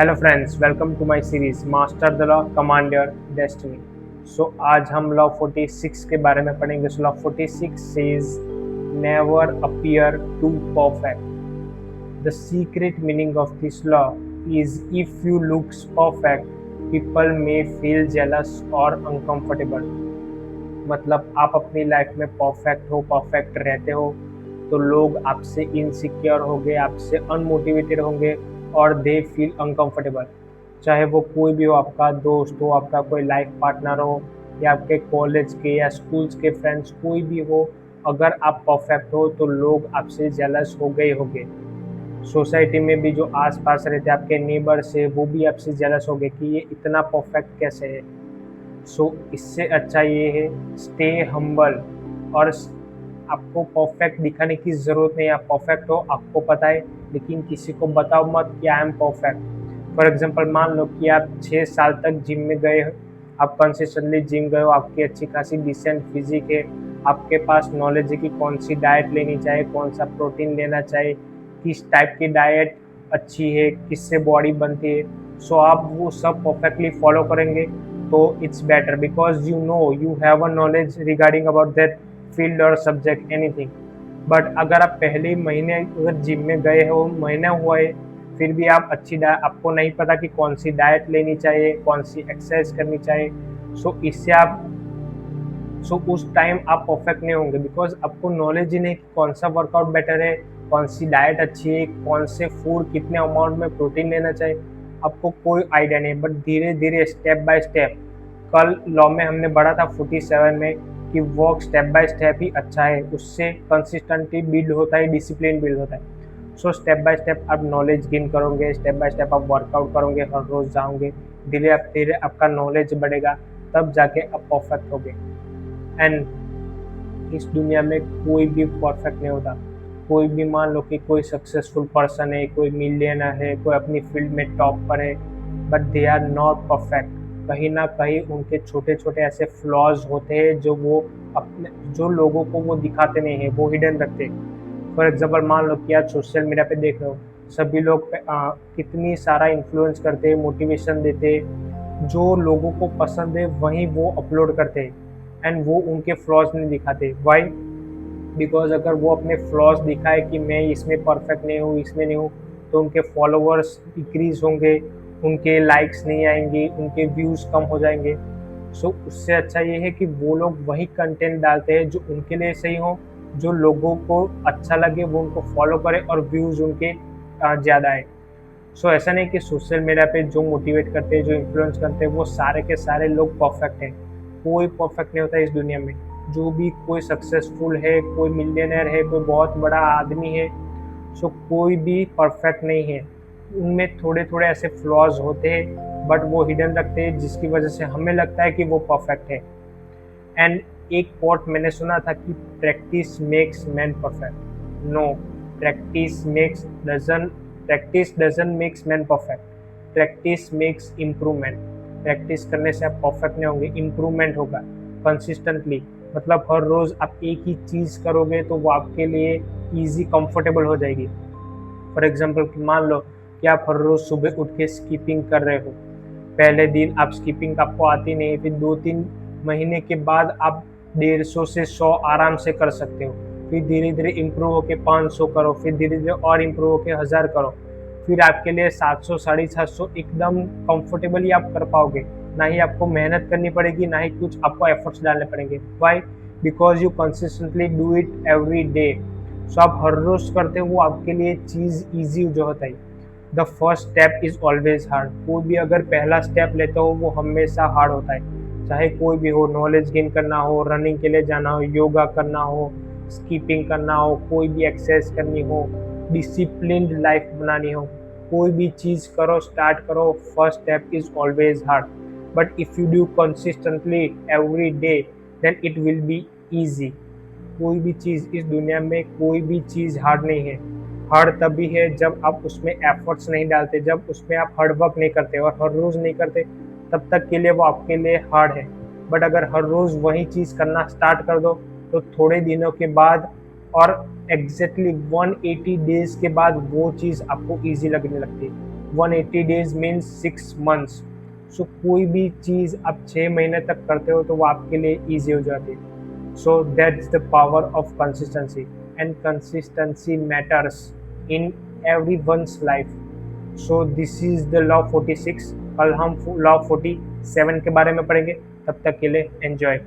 Hello friends, welcome to my series master the law command your destiny. So आज हम law 46 के बारे में पढ़ेंगे। So law 46 says never appear to perfect. The secret meaning of this law is if you looks perfect people may feel jealous और uncomfortable. मतलब आप अपनी लाइफ में परफेक्ट हो, परफेक्ट रहते हो, तो लोग आपसे इनसिक्योर होंगे, आपसे अनमोटिवेटेड होंगे और दे फील अनकंफर्टेबल। चाहे वो कोई भी हो, आपका दोस्त हो, आपका कोई लाइफ पार्टनर हो, या आपके कॉलेज के या स्कूल्स के फ्रेंड्स, कोई भी हो, अगर आप परफेक्ट हो तो लोग आपसे जेलस हो गए होंगे। सोसाइटी में भी जो आसपास रहते हैं, आपके नेबर्स है, वो भी आपसे जेलस हो गए कि ये इतना परफेक्ट कैसे है। सो इससे अच्छा ये है स्टे हम्बल। और आपको परफेक्ट दिखाने की ज़रूरत नहीं है। आप परफेक्ट हो, आपको पता है, लेकिन किसी को बताओ मत कि I am perfect. For example मान लो कि आप 6 साल तक जिम में गए हो, आप कंसिस्टेंटली जिम गए हो, आपकी अच्छी खासी डिसेंट फिजिक है, आपके पास नॉलेज है कि कौन सी डाइट लेनी चाहिए, कौन सा प्रोटीन लेना चाहिए, किस टाइप की डाइट अच्छी है, किससे बॉडी बनती है। सो आप वो सब परफेक्टली फॉलो करेंगे तो it's better because you know you have a knowledge regarding about that field और सब्जेक्ट एनीथिंग। बट अगर आप पहले ही महीने अगर जिम में गए हो, महीना हुआ है, फिर भी आप आपको नहीं पता कि कौन सी डाइट लेनी चाहिए, कौन सी एक्सरसाइज करनी चाहिए, सो इससे आप उस टाइम आप परफेक्ट नहीं होंगे बिकॉज आपको नॉलेज ही नहीं कि कौन सा वर्कआउट बेटर है, कौन सी डाइट अच्छी है, कौन से फूड कितने अमाउंट में प्रोटीन लेना चाहिए, आपको कोई आइडिया नहीं। बट धीरे धीरे स्टेप बाय स्टेप, कल लॉ में हमने पढ़ा था 47 में कि वर्क स्टेप बाय स्टेप ही अच्छा है, उससे कंसिस्टेंटली बिल्ड होता है, डिसिप्लिन बिल्ड होता है। सो स्टेप बाय स्टेप आप नॉलेज गेन करोगे, स्टेप बाय स्टेप आप वर्कआउट करोगे, हर रोज जाओगे, धीरे धीरे आपका नॉलेज बढ़ेगा, तब जाके आप परफेक्ट होगे। एंड इस दुनिया में कोई भी परफेक्ट नहीं होता। कोई भी मान लो कि कोई सक्सेसफुल पर्सन है, कोई मिलियनर है, कोई अपनी फील्ड में टॉप पर है, but they are not perfect. कहीं ना कहीं उनके छोटे छोटे ऐसे फ्लॉज होते हैं जो वो अपने जो लोगों को वो दिखाते नहीं है, वो हिडन रखते हैं। फॉर एग्जाम्पल मान लो कि आज सोशल मीडिया पे देख रहे हो, सभी लोग कितनी सारा इन्फ्लुएंस करते हैं, मोटिवेशन देते हैं, जो लोगों को पसंद है वहीं वो अपलोड करते हैं एंड वो उनके फ्लॉज नहीं दिखाते। वाई? बिकॉज अगर वो अपने फ्लॉज दिखाए कि मैं इसमें परफेक्ट नहीं हूँ, इसमें नहीं हूँ, तो उनके फॉलोअर्स डिक्रीज होंगे, उनके लाइक्स नहीं आएंगे, उनके व्यूज़ कम हो जाएंगे। सो उससे अच्छा ये है कि वो लोग वही कंटेंट डालते हैं जो उनके लिए सही हो, जो लोगों को अच्छा लगे, वो उनको फॉलो करे और व्यूज़ उनके ज़्यादा आए। सो ऐसा नहीं कि सोशल मीडिया पे जो मोटिवेट करते हैं, जो इन्फ्लुएंस करते हैं, वो सारे के सारे लोग परफेक्ट हैं। कोई परफेक्ट नहीं होता इस दुनिया में। जो भी कोई सक्सेसफुल है, कोई मिलियनर है, कोई बहुत बड़ा आदमी है, सो कोई भी परफेक्ट नहीं है। उनमें थोड़े थोड़े ऐसे फ्लॉज होते हैं, बट वो हिडन रखते हैं जिसकी वजह से हमें लगता है कि वो परफेक्ट है। एंड एक कोट मैंने सुना था कि practice makes man perfect. No, practice makes doesn't practice doesn't makes man perfect. Practice makes improvement. Practice करने से आप परफेक्ट नहीं होंगे, इम्प्रूवमेंट होगा कंसिस्टेंटली। मतलब हर रोज आप एक ही चीज करोगे तो वो आपके लिए इजी कंफर्टेबल हो जाएगी। फॉर एग्जाम्पल मान लो कि आप हर रोज सुबह उठ के स्कीपिंग कर रहे हो। पहले दिन आप स्कीपिंग आपको आती नहीं, फिर 2-3 महीने के बाद आप 150 से 100 आराम से कर सकते हो। फिर धीरे धीरे इम्प्रूव होके 500 करो, फिर धीरे धीरे और इम्प्रूव होके 1000 करो। फिर आपके लिए 700 750 एकदम कंफर्टेबली आप कर पाओगे। ना ही आपको मेहनत करनी पड़ेगी, ना ही कुछ आपको एफर्ट्स डालने पड़ेंगे। Why? Because you consistently do it every day. So आप हर रोज करते हो, वो आपके लिए चीज़ ईजी जो होता है। The first step is always hard. कोई भी अगर पहला स्टेप लेते हो वो हमेशा हार्ड होता है। चाहे कोई भी हो, नॉलेज गेन करना हो, रनिंग के लिए जाना हो, योगा करना हो, स्कीपिंग करना हो, कोई भी एक्सरसाइज करनी हो, डिसिप्लिन्ड लाइफ बनानी हो, कोई भी चीज़ करो, स्टार्ट करो, first step is always hard. But if you do consistently every day then it will be easy. कोई भी चीज़ इस दुनिया में, कोई भी चीज़ हार्ड नहीं है। हार्ड तभी है जब आप उसमें एफर्ट्स नहीं डालते, जब उसमें आप हार्ड वर्क नहीं करते और हर रोज़ नहीं करते, तब तक के लिए वो आपके लिए हार्ड है। बट अगर हर रोज़ वही चीज़ करना स्टार्ट कर दो तो थोड़े दिनों के बाद और एग्जैक्टली 180 डेज के बाद वो चीज़ आपको ईजी लगने लगती है। 180 डेज मीन्स 6 मंथ्स। सो कोई भी चीज़ आप 6 महीने तक करते हो तो वो आपके लिए ईजी हो जाती है। So that's the power of consistency, and consistency matters in every one's life. So this is the law 46। कल हम लॉ 47 के बारे में पढ़ेंगे। तब तक के लिए एंजॉय।